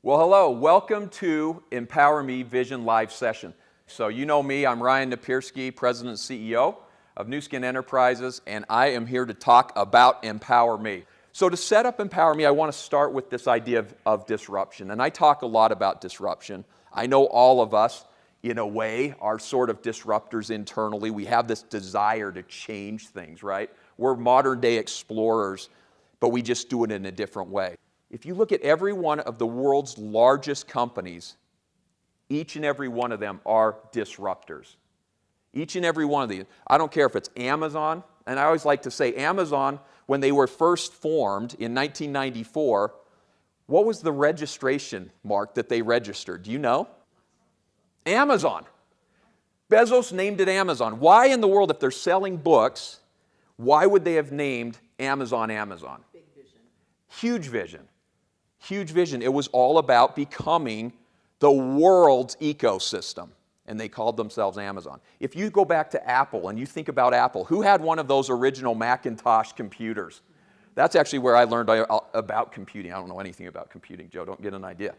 Well, hello. Welcome to Empower Me Vision Live session. So you know me, I'm Ryan Napierski, President and CEO of Nu Skin Enterprises, and I am here to talk about Empower Me. So to set up Empower Me, I want to start with this idea of disruption. And I talk a lot about disruption. I know all of us, in a way, are sort of disruptors internally. We have this desire to change things, right? We're modern day explorers, but we just do it in a different way. If you look at every one of the world's largest companies, each and every one of them are disruptors. Each and every one of these. I don't care if it's Amazon, and I always like to say Amazon, when they were first formed in 1994, what was the registration mark that they registered? Do you know? Amazon. Bezos named it Amazon. Why in the world, if they're selling books, why would they have named Amazon Amazon? Big vision. Huge vision. Huge vision. It was all about becoming the world's ecosystem, and they called themselves Amazon. If you go back to Apple and you think about Apple, who had one of those original Macintosh computers? That's actually where I learned about computing. I don't know anything about computing, Joe. Don't get an idea.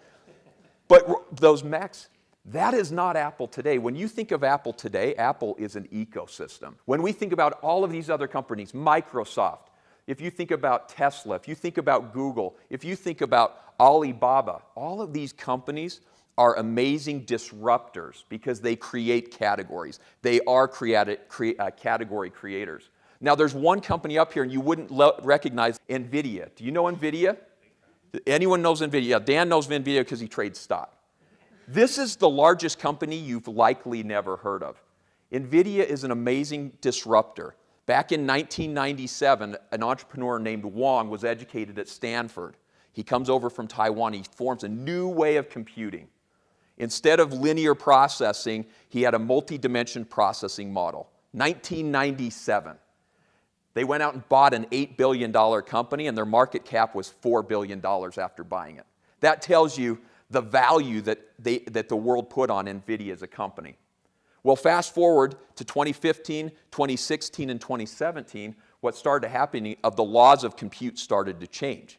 But those Macs, that is not Apple today. When you think of Apple today, Apple is an ecosystem. When we think about all of these other companies, Microsoft, if you think about Tesla, if you think about Google, if you think about Alibaba, all of these companies are amazing disruptors because they create categories. They are category creators. Now there's one company up here and you wouldn't recognize, NVIDIA. Do you know NVIDIA? Anyone knows NVIDIA? Yeah, Dan knows NVIDIA because he trades stock. This is the largest company you've likely never heard of. NVIDIA is an amazing disruptor. Back in 1997, an entrepreneur named Wang was educated at Stanford. He comes over from Taiwan. He forms a new way of computing. Instead of linear processing, he had a multi-dimension processing model. 1997. They went out and bought an $8 billion company, and their market cap was $4 billion after buying it. That tells you the value that the world put on NVIDIA as a company. Well, fast forward to 2015, 2016, and 2017, what started happening of the laws of compute started to change.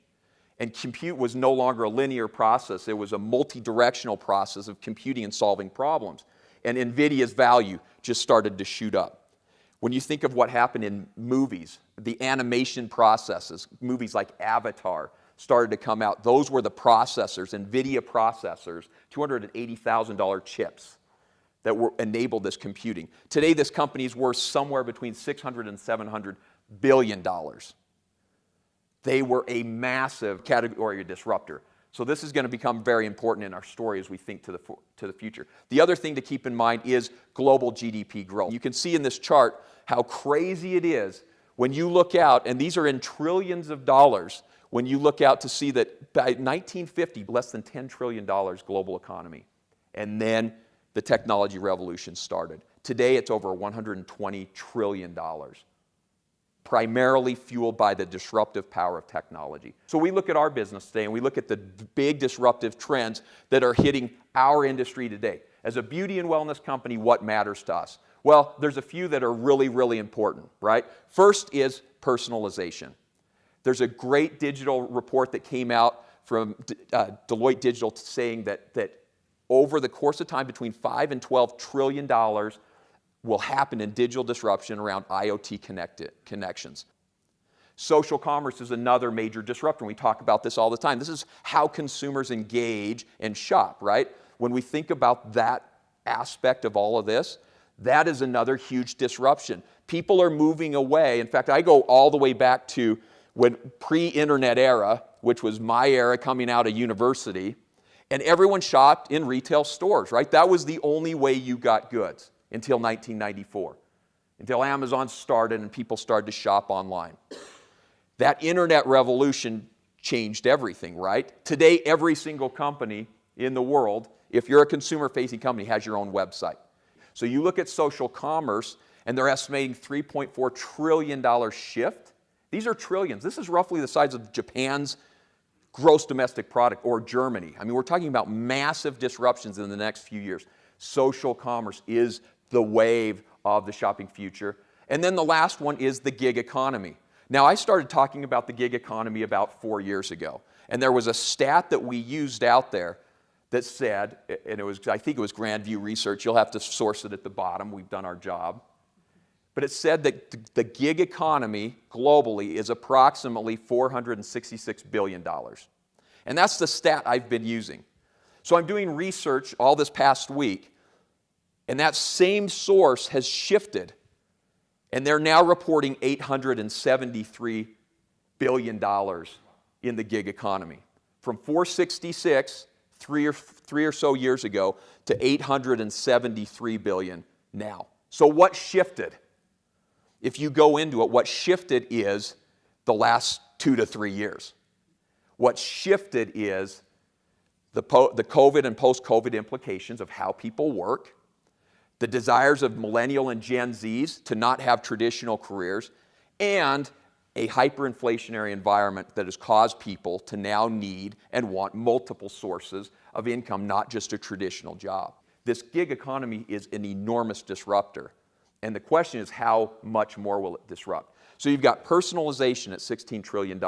And compute was no longer a linear process. It was a multi-directional process of computing and solving problems. And NVIDIA's value just started to shoot up. When you think of what happened in movies, the animation processes, movies like Avatar started to come out. Those were the processors, NVIDIA processors, $280,000 chips that enabled this computing. Today, this company is worth somewhere between $600 and $700 billion. They were a massive category disruptor. So this is going to become very important in our story as we think to the future. The other thing to keep in mind is global GDP growth. You can see in this chart how crazy it is when you look out, and these are in trillions of dollars, when you look out to see that by 1950, less than $10 trillion global economy. And then the technology revolution started. Today, it's over $120 trillion, primarily fueled by the disruptive power of technology. So we look at our business today, and we look at the big disruptive trends that are hitting our industry today. As a beauty and wellness company, what matters to us? Well, there's a few that are really, really important, right? First is personalization. There's a great digital report that came out from Deloitte Digital saying that over the course of time, between $5 and $12 trillion will happen in digital disruption around IoT connections. Social commerce is another major disruptor. We talk about this all the time. This is how consumers engage and shop, right? When we think about that aspect of all of this, that is another huge disruption. People are moving away. In fact, I go all the way back to when pre-internet era, which was my era coming out of university, and everyone shopped in retail stores, right? That was the only way you got goods until 1994, until Amazon started and people started to shop online. That internet revolution changed everything, right? Today, every single company in the world, if you're a consumer-facing company, has your own website. So you look at social commerce, and they're estimating $3.4 trillion shift. These are trillions. This is roughly the size of Japan's gross domestic product, or Germany. I mean, we're talking about massive disruptions in the next few years. Social commerce is the wave of the shopping future. And then the last one is the gig economy. Now, I started talking about the gig economy about 4 years ago. And there was a stat that we used out there that said, and I think it was Grandview Research, you'll have to source it at the bottom, we've done our job. But it said that the gig economy globally is approximately $466 billion. And that's the stat I've been using. So I'm doing research all this past week, and that same source has shifted, and they're now reporting $873 billion in the gig economy. From 466, three or so years ago, to 873 billion now. So what shifted? If you go into it, what shifted is the last 2 to 3 years. What shifted is the COVID and post-COVID implications of how people work, the desires of millennial and Gen Zs to not have traditional careers, and a hyperinflationary environment that has caused people to now need and want multiple sources of income, not just a traditional job. This gig economy is an enormous disruptor. And the question is, how much more will it disrupt? So you've got personalization at $16 trillion.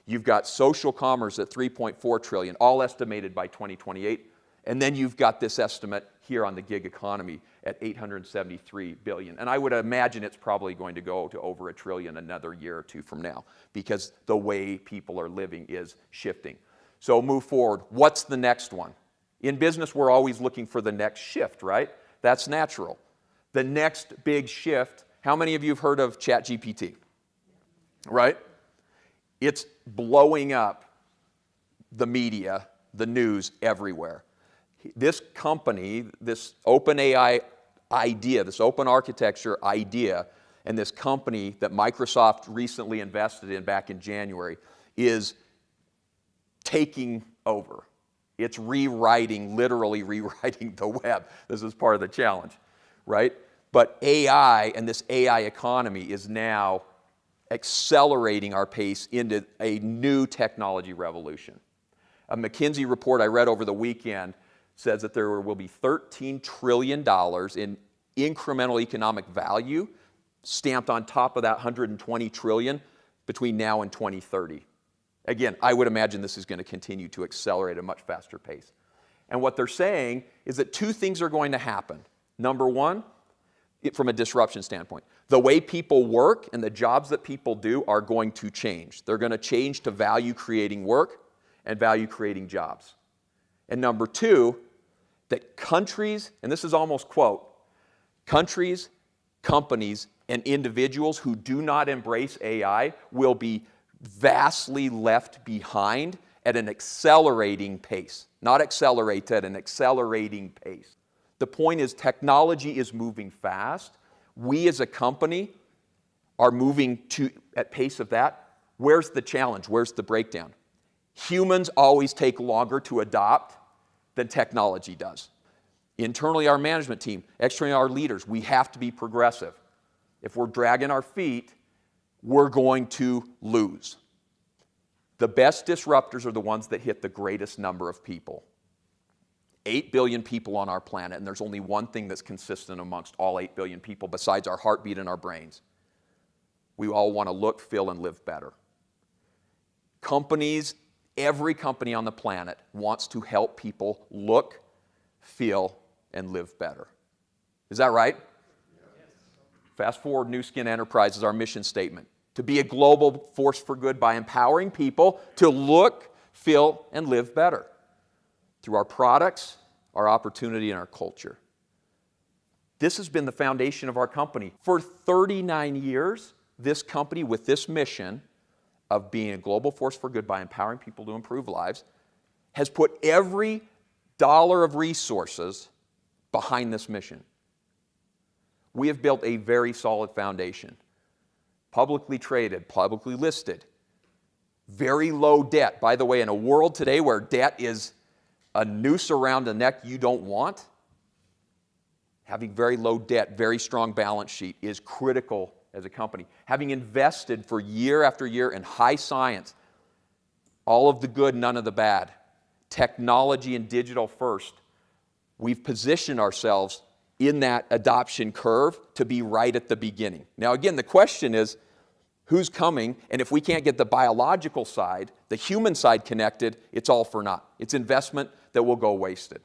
You've got social commerce at $3.4 trillion, all estimated by 2028. And then you've got this estimate here on the gig economy at $873 billion. And I would imagine it's probably going to go to over $1 trillion another year or two from now, because the way people are living is shifting. So move forward. What's the next one? In business, we're always looking for the next shift, right? That's natural. The next big shift, how many of you have heard of ChatGPT? Right? It's blowing up the media, the news everywhere. This company, this open AI idea, this open architecture idea, and this company that Microsoft recently invested in back in January is taking over. It's literally rewriting the web. This is part of the challenge, right? But AI and this AI economy is now accelerating our pace into a new technology revolution. A McKinsey report I read over the weekend says that there will be $13 trillion in incremental economic value stamped on top of that $120 trillion between now and 2030. Again, I would imagine this is going to continue to accelerate at a much faster pace. And what they're saying is that two things are going to happen. Number one, from a disruption standpoint, the way people work and the jobs that people do are going to change. They're going to change to value-creating work and value-creating jobs. And number two, that countries, and this is almost quote, countries, companies, and individuals who do not embrace AI will be vastly left behind at an accelerating pace. Not accelerate, at an accelerating pace. The point is, technology is moving fast. We as a company are moving at pace of that. Where's the challenge? Where's the breakdown? Humans always take longer to adopt than technology does. Internally, our management team, externally, our leaders, we have to be progressive. If we're dragging our feet, we're going to lose. The best disruptors are the ones that hit the greatest number of people. 8 billion people on our planet, and there's only one thing that's consistent amongst all 8 billion people besides our heartbeat and our brains. We all want to look, feel, and live better. Companies, every company on the planet wants to help people look, feel, and live better. Is that right? Yes. Fast forward, Nu Skin Enterprise is our mission statement. To be a global force for good by empowering people to look, feel, and live better through our products, our opportunity, and our culture. This has been the foundation of our company. For 39 years, this company with this mission of being a global force for good by empowering people to improve lives has put every dollar of resources behind this mission. We have built a very solid foundation. Publicly traded, publicly listed, very low debt. By the way, in a world today where debt is a noose around a neck you don't want, having very low debt, very strong balance sheet is critical as a company. Having invested for year after year in high science, all of the good, none of the bad, technology and digital first, we've positioned ourselves in that adoption curve to be right at the beginning. Now again, the question is, Who's coming? And if we can't get the biological side, the human side connected, it's all for naught. It's investment that will go wasted.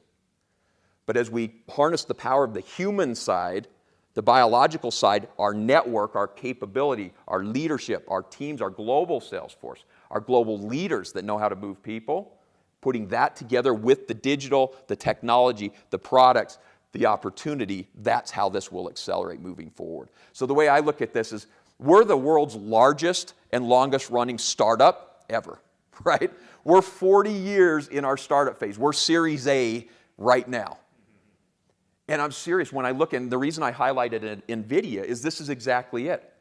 But as we harness the power of the human side, the biological side, our network, our capability, our leadership, our teams, our global sales force, our global leaders that know how to move people, putting that together with the digital, the technology, the products, the opportunity, that's how this will accelerate moving forward. So the way I look at this is we're the world's largest and longest running startup ever, right? We're 40 years in our startup phase. We're Series A right now. And I'm serious when I look, and the reason I highlighted NVIDIA is this is exactly it.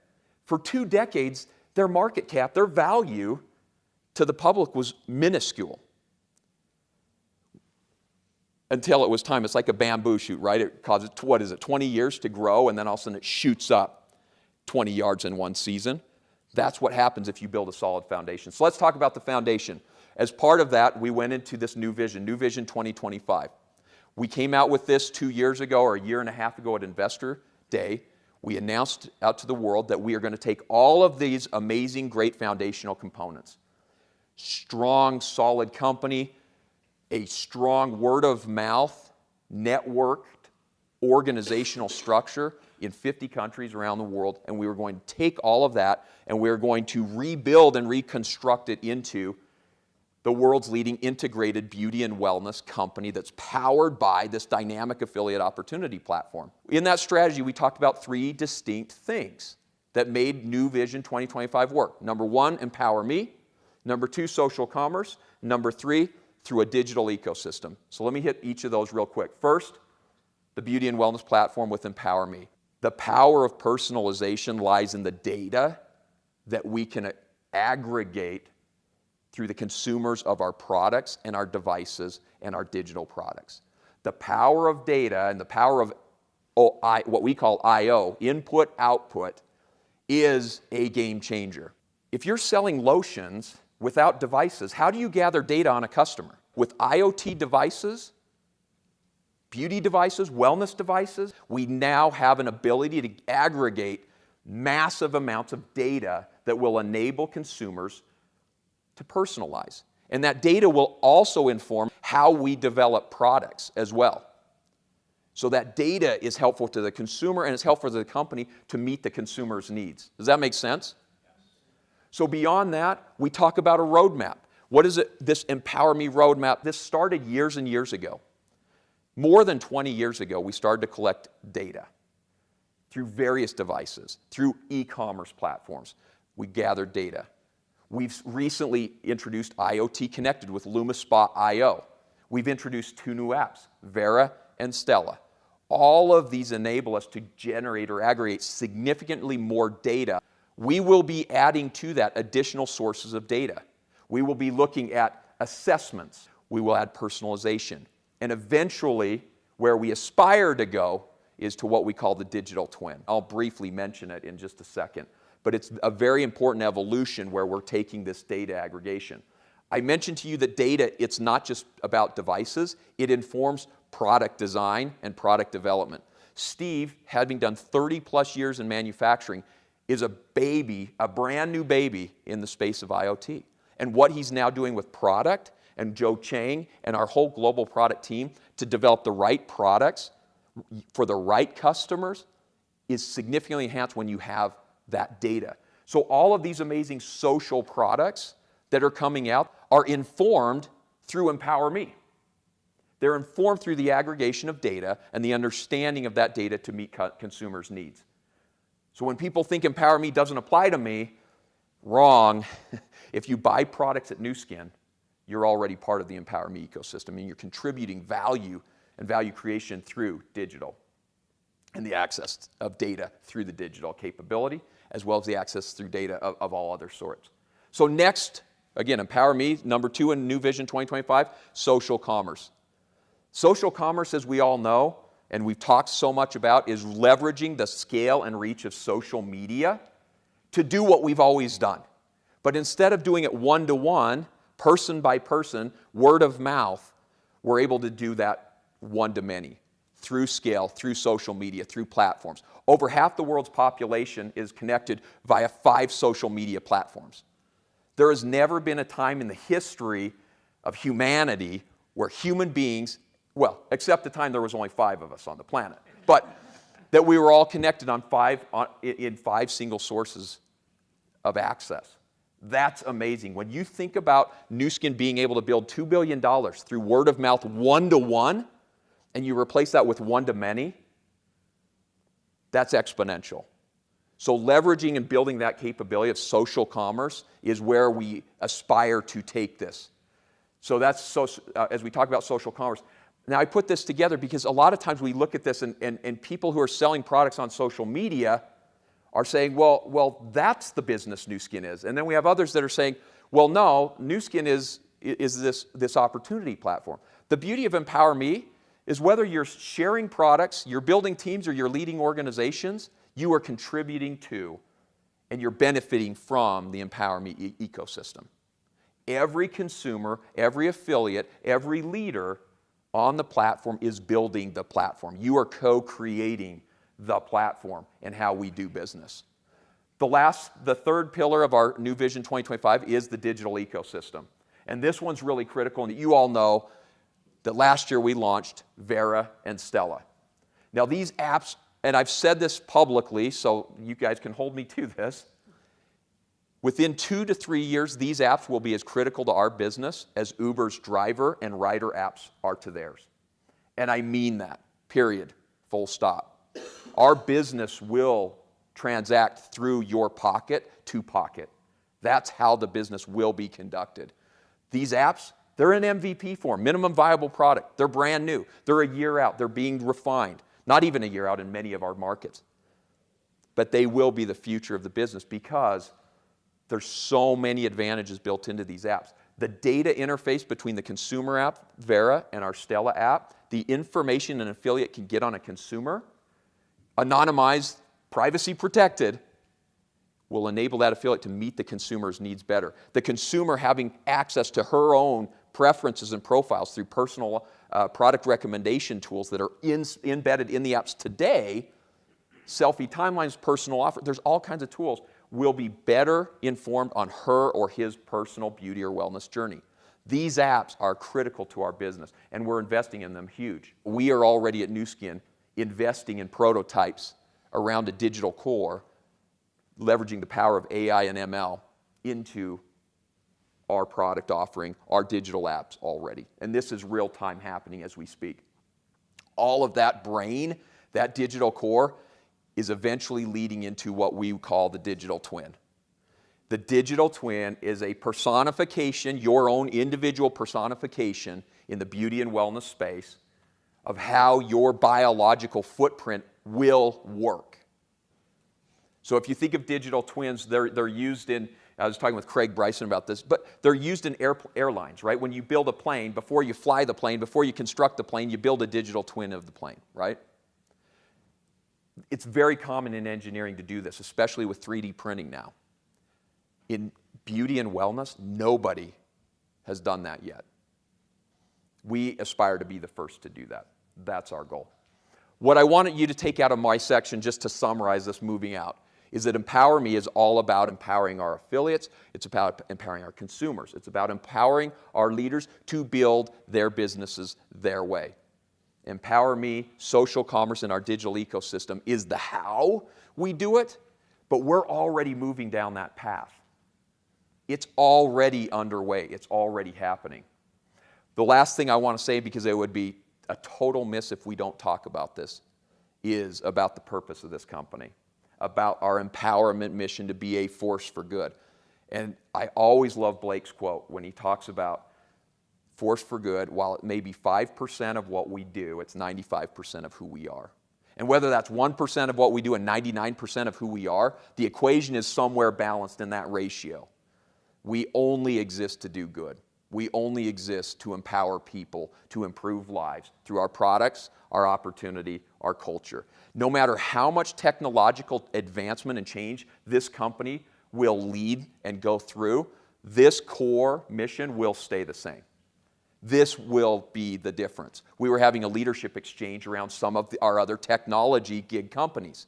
For 2 decades, their market cap, their value to the public was minuscule. Until it was time. It's like a bamboo shoot, right? It causes, 20 years to grow, and then all of a sudden it shoots up 20 yards in one season. That's what happens if you build a solid foundation. So let's talk about the foundation. As part of that, we went into this New Vision 2025. We came out with this 2 years ago or a year and a half ago at Investor Day. We announced out to the world that we are going to take all of these amazing, great foundational components. Strong, solid company, a strong word of mouth, networked, organizational structure in 50 countries around the world, and we were going to take all of that and we are going to rebuild and reconstruct it into the world's leading integrated beauty and wellness company that's powered by this dynamic affiliate opportunity platform. In that strategy, we talked about 3 distinct things that made New Vision 2025 work. Number 1, empower me. Number 2, social commerce. Number 3, through a digital ecosystem. So let me hit each of those real quick. First, the beauty and wellness platform with Empower Me. The power of personalization lies in the data that we can aggregate through the consumers of our products and our devices and our digital products. The power of data and the power of what we call I/O, input, output, is a game changer. If you're selling lotions without devices, how do you gather data on a customer? With IoT devices, beauty devices, wellness devices, we now have an ability to aggregate massive amounts of data that will enable consumers to personalize. And that data will also inform how we develop products as well. So that data is helpful to the consumer and it's helpful to the company to meet the consumer's needs. Does that make sense? So beyond that, we talk about a roadmap. What is it, this Empower Me roadmap? This started years and years ago. More than 20 years ago, we started to collect data through various devices, through e-commerce platforms. We gathered data. We've recently introduced IoT connected with LumaSpa IO. We've introduced 2 new apps, Vera and Stella. All of these enable us to generate or aggregate significantly more data. We will be adding to that additional sources of data. We will be looking at assessments. We will add personalization. And eventually, where we aspire to go is to what we call the digital twin. I'll briefly mention it in just a second. But it's a very important evolution where we're taking this data aggregation. I mentioned to you that data, it's not just about devices. It informs product design and product development. Steve, having done 30+ years in manufacturing, is a baby, a brand new baby in the space of IoT. And what he's now doing with product, and Joe Chang and our whole global product team to develop the right products for the right customers is significantly enhanced when you have that data. So all of these amazing social products that are coming out are informed through Empower Me. They're informed through the aggregation of data and the understanding of that data to meet consumers' needs. So when people think Empower Me doesn't apply to me, wrong. If you buy products at Nu Skin, you're already part of the Empower Me ecosystem and you're contributing value and value creation through digital and the access of data through the digital capability, as well as the access through data of all other sorts. So next, again, Empower Me, number 2 in New Vision 2025, social commerce. Social commerce, as we all know, and we've talked so much about, is leveraging the scale and reach of social media to do what we've always done. But instead of doing it one-to-one, person by person, word of mouth, we're able to do that one-to-many through scale, through social media, through platforms. Over half the world's population is connected via 5 social media platforms. There has never been a time in the history of humanity where human beings, well, except the time there was only 5 of us on the planet, but that we were all connected in 5 single sources of access. That's amazing. When you think about Nu Skin being able to build $2 billion through word of mouth, one-to-one, and you replace that with one-to-many, that's exponential. So leveraging and building that capability of social commerce is where we aspire to take this. So that's as we talk about social commerce. Now I put this together because a lot of times we look at this and people who are selling products on social media are saying, well, that's the business Nu Skin is. And then we have others that are saying, well, no, Nu Skin is this opportunity platform. The beauty of Empower Me is whether you're sharing products, you're building teams, or you're leading organizations, you are contributing to and you're benefiting from the Empower Me ecosystem. Every consumer, every affiliate, every leader on the platform is building the platform. You are co-creating the platform and how we do business. The third pillar of our New Vision 2025 is the digital ecosystem. And this one's really critical, and you all know that last year we launched Vera and Stella. Now these apps, and I've said this publicly, so you guys can hold me to this, within 2 to 3 years, these apps will be as critical to our business as Uber's driver and rider apps are to theirs. And I mean that, period, full stop. Our business will transact through your pocket to pocket. That's how the business will be conducted. These apps, they're in MVP form, minimum viable product. They're brand new. They're a year out. They're being refined. Not even a year out in many of our markets. But they will be the future of the business because there's so many advantages built into these apps. The data interface between the consumer app, Vera, and our Stella app, the information an affiliate can get on a consumer, anonymized, privacy protected, will enable that affiliate to meet the consumer's needs better. The consumer having access to her own preferences and profiles through personal product recommendation tools that are embedded in the apps today, selfie timelines, personal offer, there's all kinds of tools, will be better informed on her or his personal beauty or wellness journey. These apps are critical to our business, and we're investing in them huge. We are already at Nu Skin investing in prototypes around a digital core, leveraging the power of AI and ML into our product offering, our digital apps already. And this is real time happening as we speak. All of that brain, that digital core, is eventually leading into what we call the digital twin. The digital twin is a personification, your own individual personification in the beauty and wellness space of how your biological footprint will work. So if you think of digital twins, they're used in, I was talking with Craig Bryson about this, but they're used in airlines, right? When you build a plane, before you fly the plane, before you construct the plane, you build a digital twin of the plane, right? It's very common in engineering to do this, especially with 3D printing now. In beauty and wellness, nobody has done that yet. We aspire to be the first to do that. That's our goal. What I wanted you to take out of my section, just to summarize this moving out, is that Empower Me is all about empowering our affiliates. It's about empowering our consumers. It's about empowering our leaders to build their businesses their way. Empower Me, social commerce, and our digital ecosystem is the how we do it, but we're already moving down that path. It's already underway. It's already happening. The last thing I want to say, because it would be a total miss if we don't talk about this, is about the purpose of this company, about our empowerment mission to be a force for good. And I always love Blake's quote when he talks about force for good. While it may be 5% of what we do, it's 95% of who we are. And whether that's 1% of what we do and 99% of who we are, the equation is somewhere balanced in that ratio. We only exist to do good. We only exist to empower people to improve lives through our products, our opportunity, our culture. No matter how much technological advancement and change this company will lead and go through, this core mission will stay the same. This will be the difference. We were having a leadership exchange around some of our other technology gig companies.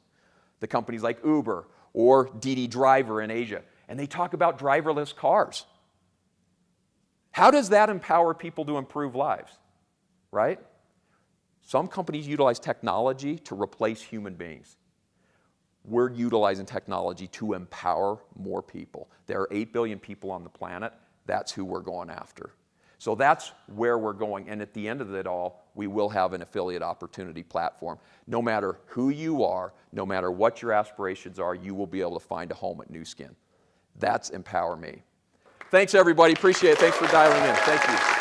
the companies like Uber or Didi Driver in Asia, and they talk about driverless cars. How does that empower people to improve lives, right? Some companies utilize technology to replace human beings. We're utilizing technology to empower more people. There are 8 billion people on the planet. That's who we're going after. So that's where we're going. And at the end of it all, we will have an affiliate opportunity platform. No matter who you are, no matter what your aspirations are, you will be able to find a home at Nu Skin. That's Empower Me. Thanks, everybody. Appreciate it. Thanks for dialing in. Thank you.